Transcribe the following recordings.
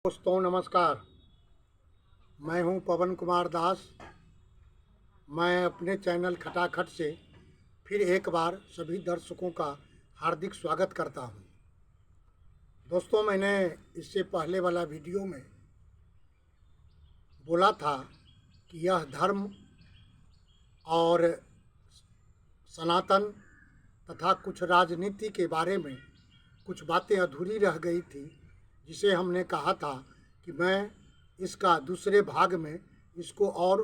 दोस्तों नमस्कार। मैं हूं पवन कुमार दास। मैं अपने चैनल खटाखट से फिर एक बार सभी दर्शकों का हार्दिक स्वागत करता हूं। दोस्तों, मैंने इससे पहले वाला वीडियो में बोला था कि यह धर्म और सनातन तथा कुछ राजनीति के बारे में कुछ बातें अधूरी रह गई थी, जिसे हमने कहा था कि मैं इसका दूसरे भाग में इसको और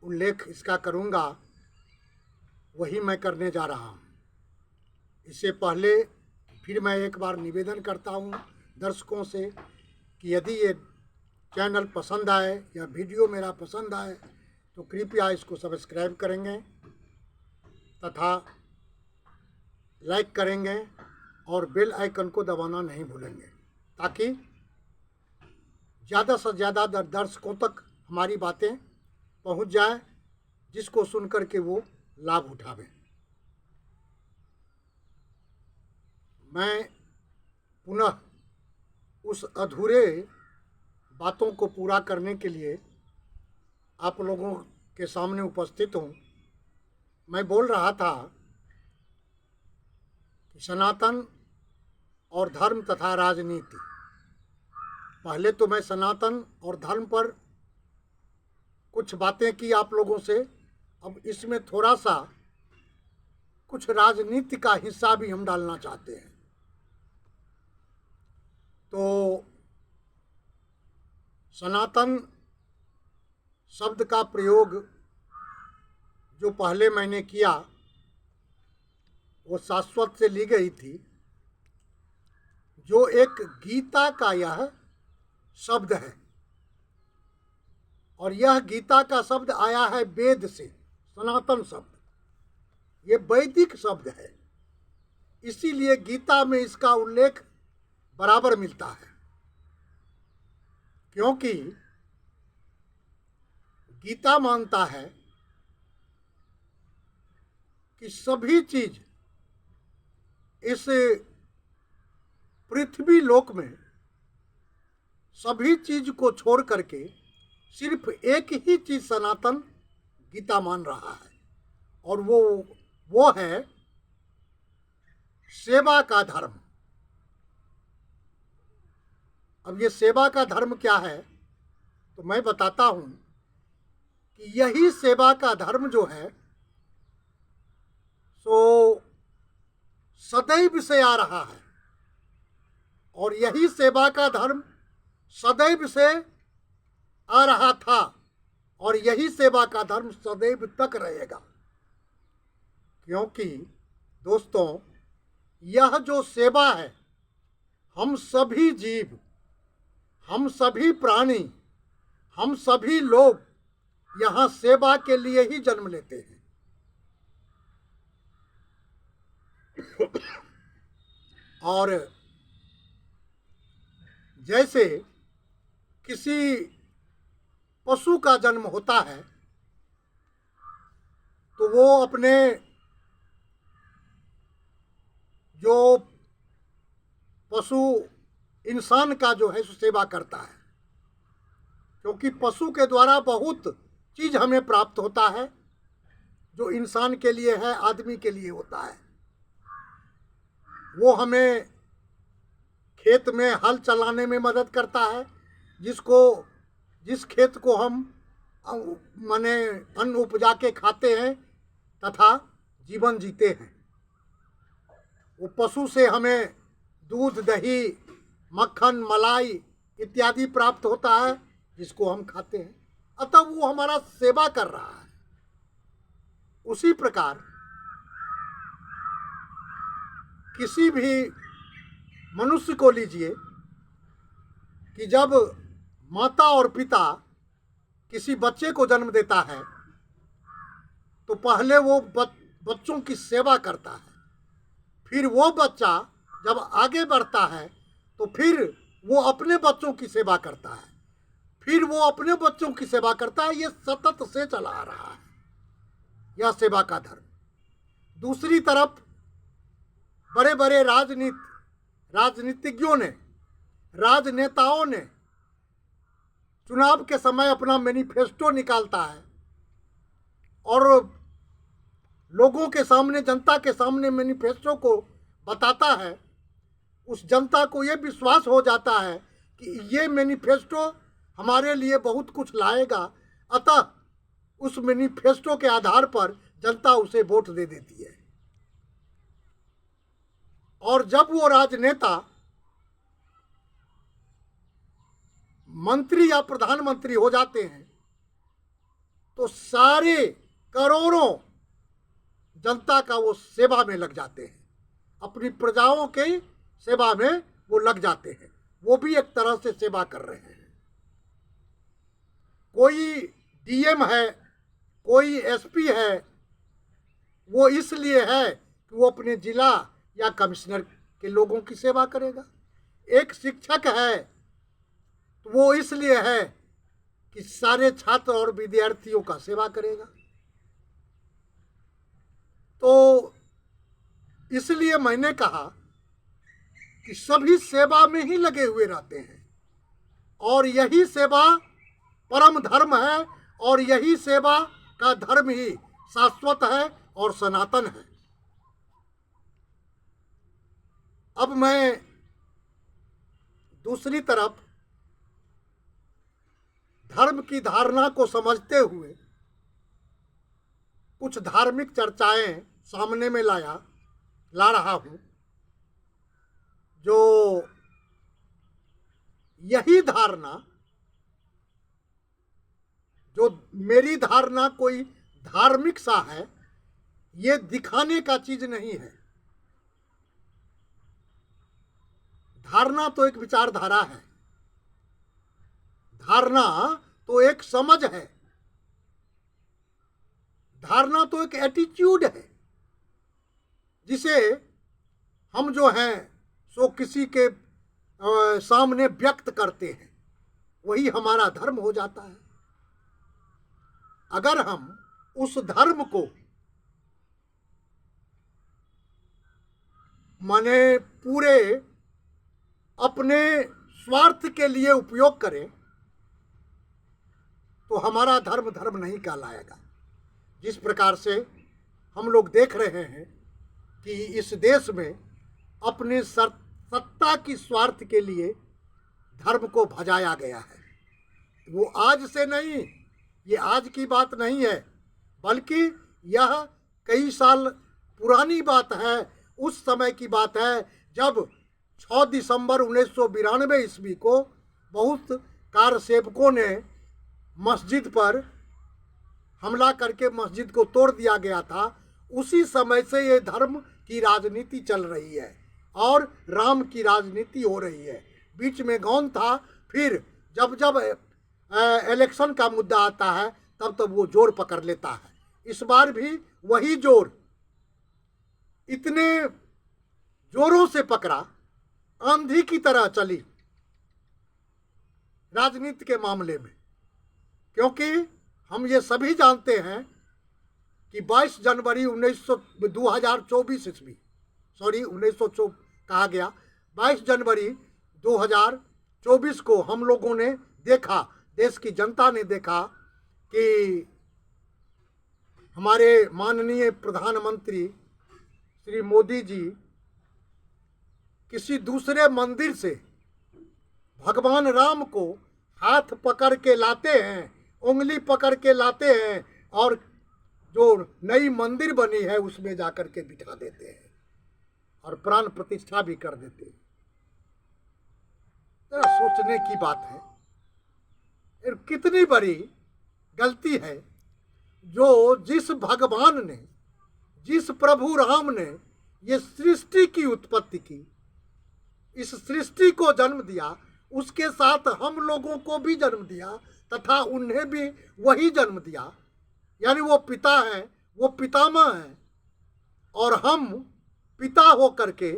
उल्लेख इसका करूँगा। वही मैं करने जा रहा हूँ। इससे पहले फिर मैं एक बार निवेदन करता हूँ दर्शकों से कि यदि ये चैनल पसंद आए या वीडियो मेरा पसंद आए तो कृपया इसको सब्सक्राइब करेंगे तथा लाइक करेंगे और बेल आइकन को दबाना नहीं भूलेंगे, ताकि ज़्यादा से ज़्यादा दर्शकों तक हमारी बातें पहुंच जाए, जिसको सुनकर के वो लाभ उठावें। मैं पुनः उस अधूरे बातों को पूरा करने के लिए आप लोगों के सामने उपस्थित हूँ। मैं बोल रहा था कि सनातन और धर्म तथा राजनीति। पहले तो मैं सनातन और धर्म पर कुछ बातें की आप लोगों से। अब इसमें थोड़ा सा कुछ राजनीति का हिस्सा भी हम डालना चाहते हैं। तो सनातन शब्द का प्रयोग जो पहले मैंने किया वो शाश्वत से ली गई थी, जो एक गीता का यह शब्द है। और यह गीता का शब्द आया है वेद से। सनातन शब्द ये वैदिक शब्द है, इसीलिए गीता में इसका उल्लेख बराबर मिलता है। क्योंकि गीता मानता है कि सभी चीज इस पृथ्वी लोक में सभी चीज को छोड़ करके सिर्फ एक ही चीज सनातन गीता मान रहा है, और वो है सेवा का धर्म। अब ये सेवा का धर्म क्या है तो मैं बताता हूं कि यही सेवा का धर्म जो है सो सदैव से आ रहा है, और यही सेवा का धर्म सदैव से आ रहा था, और यही सेवा का धर्म सदैव तक रहेगा। क्योंकि दोस्तों, यह जो सेवा है, हम सभी जीव, हम सभी प्राणी, हम सभी लोग यहाँ सेवा के लिए ही जन्म लेते हैं। और जैसे किसी पशु का जन्म होता है तो वो अपने जो पशु इंसान का जो है सेवा करता है, क्योंकि पशु के द्वारा बहुत चीज हमें प्राप्त होता है जो इंसान के लिए है, आदमी के लिए होता है। वो हमें खेत में हल चलाने में मदद करता है, जिस खेत को हम माने अन्न उपजा के खाते हैं तथा जीवन जीते हैं। वो पशु से हमें दूध, दही, मक्खन, मलाई इत्यादि प्राप्त होता है, जिसको हम खाते हैं। अतः वो हमारा सेवा कर रहा है। उसी प्रकार किसी भी मनुष्य को लीजिए कि जब माता और पिता किसी बच्चे को जन्म देता है तो पहले वो बच्चों की सेवा करता है। फिर वो बच्चा जब आगे बढ़ता है तो फिर वो अपने बच्चों की सेवा करता है, फिर वो अपने बच्चों की सेवा करता है। ये सतत से चला आ रहा है, यह सेवा का धर्म। दूसरी तरफ बड़े बड़े राजनीतिज्ञों ने, राजनेताओं ने चुनाव के समय अपना मैनिफेस्टो निकालता है और लोगों के सामने, जनता के सामने मैनिफेस्टो को बताता है, उस जनता को ये विश्वास हो जाता है कि ये मैनिफेस्टो हमारे लिए बहुत कुछ लाएगा, अतः उस मैनिफेस्टो के आधार पर जनता उसे वोट दे देती है। और जब वो राजनेता मंत्री या प्रधानमंत्री हो जाते हैं तो सारे करोड़ों जनता का वो सेवा में लग जाते हैं, अपनी प्रजाओं के सेवा में वो लग जाते हैं। वो भी एक तरह से सेवा कर रहे हैं। कोई डीएम है, कोई एसपी है, वो इसलिए है कि वो अपने जिला या कमिश्नर के लोगों की सेवा करेगा। एक शिक्षक है तो वो इसलिए है कि सारे छात्र और विद्यार्थियों का सेवा करेगा। तो इसलिए मैंने कहा कि सभी सेवा में ही लगे हुए रहते हैं और यही सेवा परम धर्म है और यही सेवा का धर्म ही शाश्वत है और सनातन है। अब मैं दूसरी तरफ धर्म की धारणा को समझते हुए कुछ धार्मिक चर्चाएं सामने में ला रहा हूं, जो यही धारणा, जो मेरी धारणा कोई धार्मिक सा है, ये दिखाने का चीज नहीं है। धारणा तो एक विचारधारा है, धारणा तो एक समझ है, धारणा तो एक एटीट्यूड है, जिसे हम जो हैं सो किसी के सामने व्यक्त करते हैं, वही हमारा धर्म हो जाता है। अगर हम उस धर्म को माने पूरे अपने स्वार्थ के लिए उपयोग करें तो हमारा धर्म धर्म नहीं कहलाएगा। जिस प्रकार से हम लोग देख रहे हैं कि इस देश में अपने सत्ता की स्वार्थ के लिए धर्म को भजाया गया है। वो आज से नहीं, ये आज की बात नहीं है, बल्कि यह कई साल पुरानी बात है। उस समय की बात है जब 6 दिसंबर 1992 ईस्वी को बहुत कारसेवकों ने मस्जिद पर हमला करके मस्जिद को तोड़ दिया गया था। उसी समय से ये धर्म की राजनीति चल रही है और राम की राजनीति हो रही है। बीच में गौन था, फिर जब जब इलेक्शन का मुद्दा आता है तब तब वो जोर पकड़ लेता है। इस बार भी वही जोर इतने जोरों से पकड़ा, आंधी की तरह चली राजनीति के मामले में, क्योंकि हम ये सभी जानते हैं कि 22 जनवरी 2024 ईस्वी, सॉरी 1900 कहा गया, 22 जनवरी 2024 को हम लोगों ने देखा, देश की जनता ने देखा कि हमारे माननीय प्रधानमंत्री श्री मोदी जी किसी दूसरे मंदिर से भगवान राम को हाथ पकड़ के लाते हैं, उंगली पकड़ के लाते हैं और जो नई मंदिर बनी है उसमें जाकर के बिठा देते हैं और प्राण प्रतिष्ठा भी कर देते हैं। जरा सोचने की बात है, कितनी बड़ी गलती है जो जिस भगवान ने, जिस प्रभु राम ने ये सृष्टि की उत्पत्ति की, इस सृष्टि को जन्म दिया, उसके साथ हम लोगों को भी जन्म दिया तथा उन्हें भी वही जन्म दिया, यानी वो पिता हैं, वो पितामह हैं, और हम पिता हो करके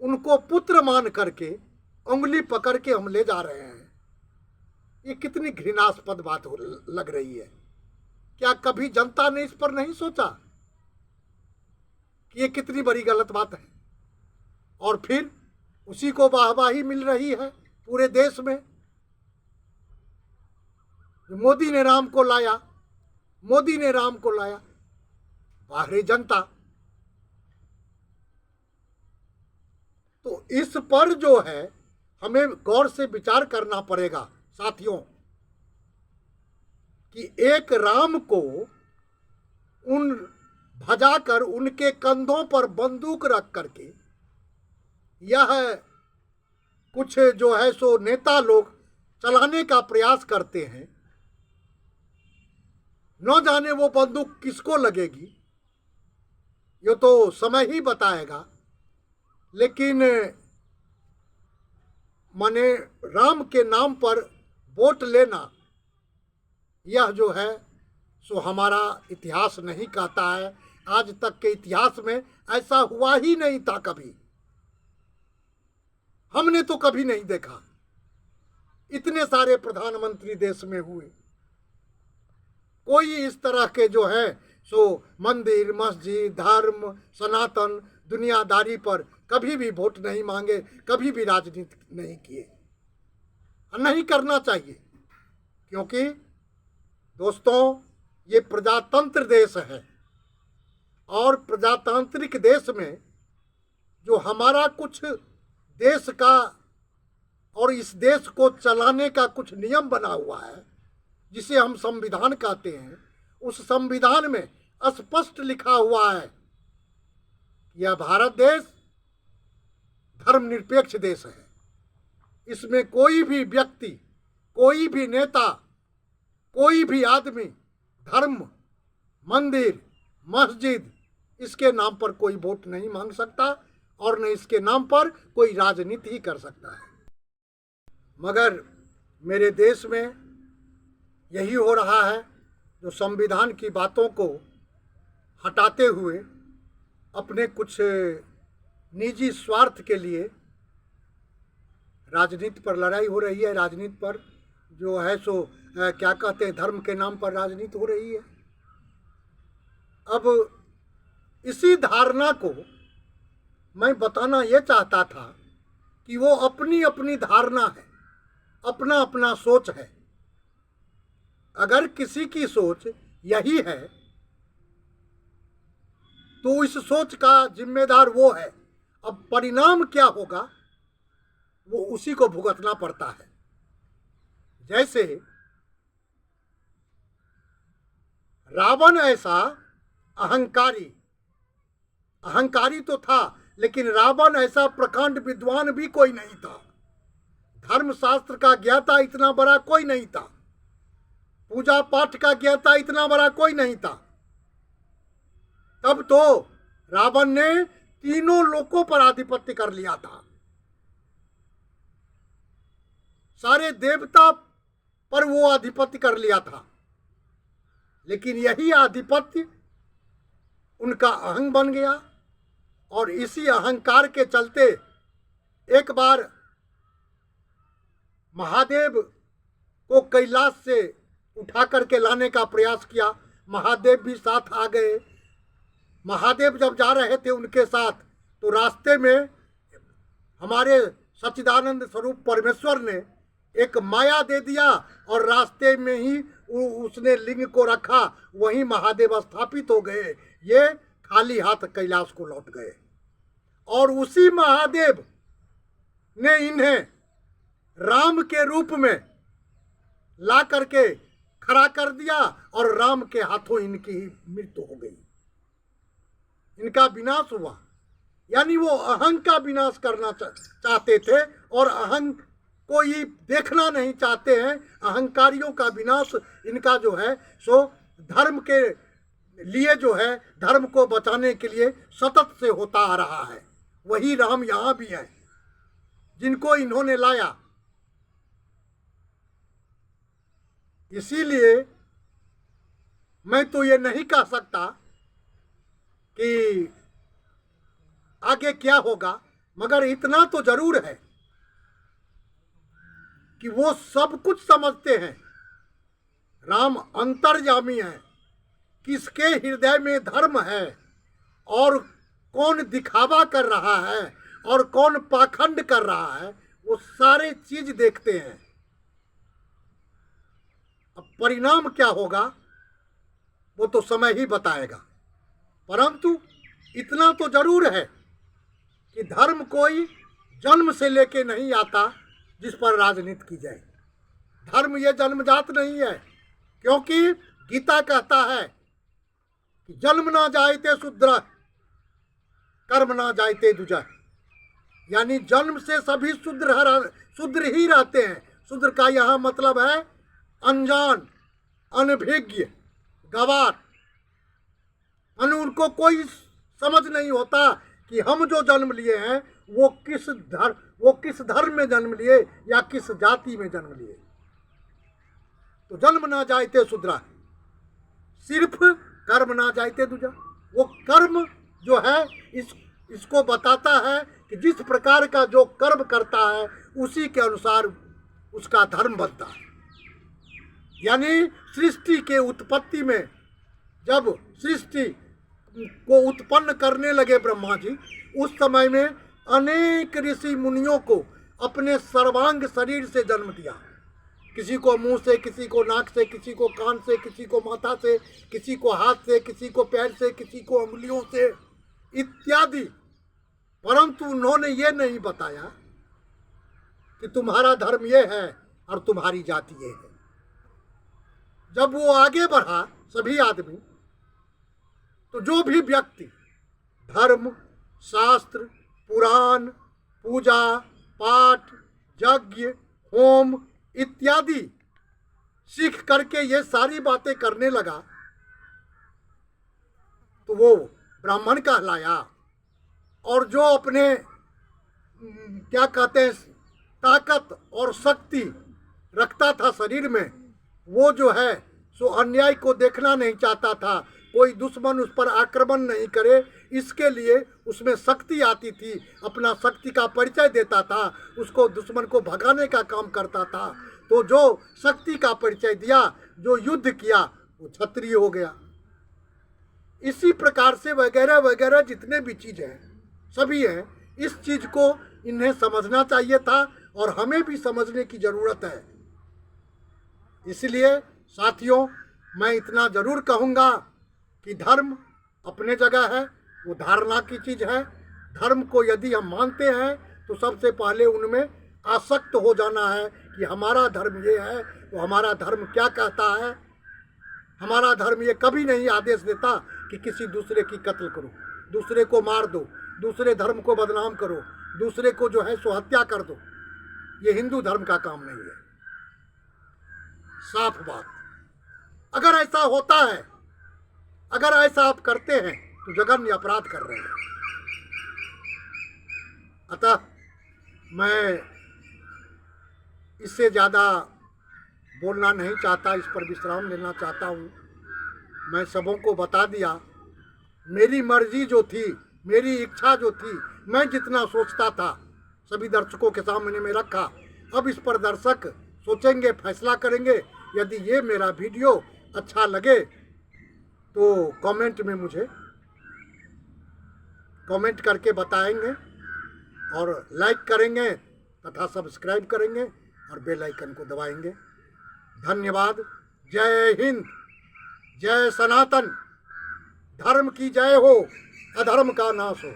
उनको पुत्र मान करके उंगली पकड़ के हम ले जा रहे हैं। ये कितनी घृणास्पद बात लग रही है। क्या कभी जनता ने इस पर नहीं सोचा कि ये कितनी बड़ी गलत बात है? और फिर उसी को वाहवाही मिल रही है पूरे देश में। मोदी ने राम को लाया, मोदी ने राम को लाया। बाहरी जनता। तो इस पर जो है हमें गौर से विचार करना पड़ेगा साथियों, कि एक राम को उन भजाकर उनके कंधों पर बंदूक रख करके यह कुछ जो है सो नेता लोग चलाने का प्रयास करते हैं। न जाने वो बंदूक किसको लगेगी, ये तो समय ही बताएगा। लेकिन माने राम के नाम पर वोट लेना, यह जो है सो हमारा इतिहास नहीं कहता है। आज तक के इतिहास में ऐसा हुआ ही नहीं था कभी। हमने तो कभी नहीं देखा। इतने सारे प्रधानमंत्री देश में हुए, कोई इस तरह के जो है सो मंदिर, मस्जिद, धर्म, सनातन, दुनियादारी पर कभी भी वोट नहीं मांगे, कभी भी राजनीति नहीं किए, नहीं करना चाहिए। क्योंकि दोस्तों ये प्रजातंत्र देश है, और प्रजातांत्रिक देश में जो हमारा कुछ देश का और इस देश को चलाने का कुछ नियम बना हुआ है, जिसे हम संविधान कहते हैं, उस संविधान में स्पष्ट लिखा हुआ है यह भारत देश धर्मनिरपेक्ष देश है। इसमें कोई भी व्यक्ति, कोई भी नेता, कोई भी आदमी धर्म, मंदिर, मस्जिद, इसके नाम पर कोई वोट नहीं मांग सकता, और न इसके नाम पर कोई राजनीति ही कर सकता है। मगर मेरे देश में यही हो रहा है, जो संविधान की बातों को हटाते हुए अपने कुछ निजी स्वार्थ के लिए राजनीति पर लड़ाई हो रही है। राजनीति पर जो है सो क्या कहते हैं, धर्म के नाम पर राजनीति हो रही है। अब इसी धारणा को मैं बताना ये चाहता था कि वो अपनी अपनी धारणा है, अपना अपना सोच है। अगर किसी की सोच यही है तो इस सोच का जिम्मेदार वो है। अब परिणाम क्या होगा वो उसी को भुगतना पड़ता है। जैसे रावण ऐसा अहंकारी तो था, लेकिन रावण ऐसा प्रकांड विद्वान भी कोई नहीं था। धर्मशास्त्र का ज्ञाता इतना बड़ा कोई नहीं था, पूजा पाठ का ज्ञाता इतना बड़ा कोई नहीं था। तब तो रावण ने तीनों लोकों पर आधिपत्य कर लिया था, सारे देवता पर वो आधिपत्य कर लिया था। लेकिन यही आधिपत्य उनका अहंग बन गया, और इसी अहंकार के चलते एक बार महादेव को कैलाश से उठा करके लाने का प्रयास किया। महादेव भी साथ आ गए। महादेव जब जा रहे थे उनके साथ, तो रास्ते में हमारे सच्चिदानंद स्वरूप परमेश्वर ने एक माया दे दिया, और रास्ते में ही उसने लिंग को रखा, वहीं महादेव स्थापित हो गए। ये खाली हाथ कैलाश को लौट गए, और उसी महादेव ने इन्हें राम के रूप में ला करके खड़ा कर दिया, और राम के हाथों इनकी मृत्यु हो गई, इनका विनाश हुआ। यानी वो अहंग का विनाश करना चाहते थे, और अहंग को ये देखना नहीं चाहते हैं। अहंकारियों का विनाश इनका जो है सो धर्म के लिए, जो है धर्म को बचाने के लिए सतत से होता आ रहा है। वही राम यहाँ भी हैं जिनको इन्होंने लाया। इसीलिए मैं तो ये नहीं कह सकता कि आगे क्या होगा, मगर इतना तो जरूर है कि वो सब कुछ समझते हैं। राम अंतर्यामी है, किसके हृदय में धर्म है, और कौन दिखावा कर रहा है और कौन पाखंड कर रहा है, वो सारे चीज देखते हैं। अब परिणाम क्या होगा वो तो समय ही बताएगा। परंतु इतना तो जरूर है कि धर्म कोई जन्म से लेके नहीं आता जिस पर राजनीति की जाए। धर्म ये जन्मजात नहीं है, क्योंकि गीता कहता है कि जन्म ना जायते शूद्र कर्म ना जायते द्विज। यानी जन्म से सभी शूद्र ही रहते हैं। शूद्र का यहाँ मतलब है अनजान, अनभिज्ञ, गवार। उनको कोई समझ नहीं होता कि हम जो जन्म लिए हैं वो किस धर्म में जन्म लिए या किस जाति में जन्म लिए। तो जन्म ना जायते शूद्र, सिर्फ कर्म ना जायते द्विज। वो कर्म जो है इसको बताता है कि जिस प्रकार का जो कर्म करता है उसी के अनुसार उसका धर्म बनता है। यानी सृष्टि के उत्पत्ति में जब सृष्टि को उत्पन्न करने लगे ब्रह्मा जी, उस समय में अनेक ऋषि मुनियों को अपने सर्वांग शरीर से जन्म दिया। किसी को मुंह से, किसी को नाक से, किसी को कान से, किसी को माथा से, किसी को हाथ से, किसी को पैर से, किसी को उंगलियों से इत्यादि। परंतु उन्होंने ये नहीं बताया कि तुम्हारा धर्म ये है और तुम्हारी जाति ये है। जब वो आगे बढ़ा सभी आदमी, तो जो भी व्यक्ति धर्म, शास्त्र, पुराण, पूजा पाठ, यज्ञ, होम इत्यादि सीख करके ये सारी बातें करने लगा तो वो ब्राह्मण कहलाया। और जो अपने क्या कहते हैं ताकत और शक्ति रखता था शरीर में, वो जो है सो अन्याय को देखना नहीं चाहता था, कोई दुश्मन उस पर आक्रमण नहीं करे, इसके लिए उसमें शक्ति आती थी, अपना शक्ति का परिचय देता था, उसको दुश्मन को भगाने का काम करता था। तो जो शक्ति का परिचय दिया, जो युद्ध किया, वो क्षत्रिय हो गया। इसी प्रकार से वगैरह वगैरह जितने भी चीज़ हैं सभी हैं। इस चीज़ को इन्हें समझना चाहिए था और हमें भी समझने की ज़रूरत है। इसलिए साथियों, मैं इतना ज़रूर कहूँगा कि धर्म अपने जगह है, वो धारणा की चीज़ है। धर्म को यदि हम मानते हैं तो सबसे पहले उनमें आसक्त हो जाना है कि हमारा धर्म ये है, तो हमारा धर्म क्या कहता है। हमारा धर्म ये कभी नहीं आदेश देता कि किसी दूसरे की कत्ल करो, दूसरे को मार दो, दूसरे धर्म को बदनाम करो, दूसरे को जो है सो हत्या कर दो। ये हिंदू धर्म का काम नहीं है। साफ बात। अगर ऐसा होता है, अगर ऐसा आप करते हैं तो जघन्य अपराध कर रहे हैं। अतः मैं इससे ज़्यादा बोलना नहीं चाहता, इस पर विश्राम लेना चाहता हूँ। मैं सबों को बता दिया, मेरी मर्जी जो थी, मेरी इच्छा जो थी, मैं जितना सोचता था सभी दर्शकों के सामने में रखा। अब इस पर दर्शक सोचेंगे, फैसला करेंगे। यदि ये मेरा वीडियो अच्छा लगे तो कमेंट में मुझे कमेंट करके बताएंगे और लाइक करेंगे तथा सब्सक्राइब करेंगे और बेल आइकन को दबाएंगे। धन्यवाद। जय हिंद, जय सनातन। धर्म की जय हो, अधर्म का नाश हो।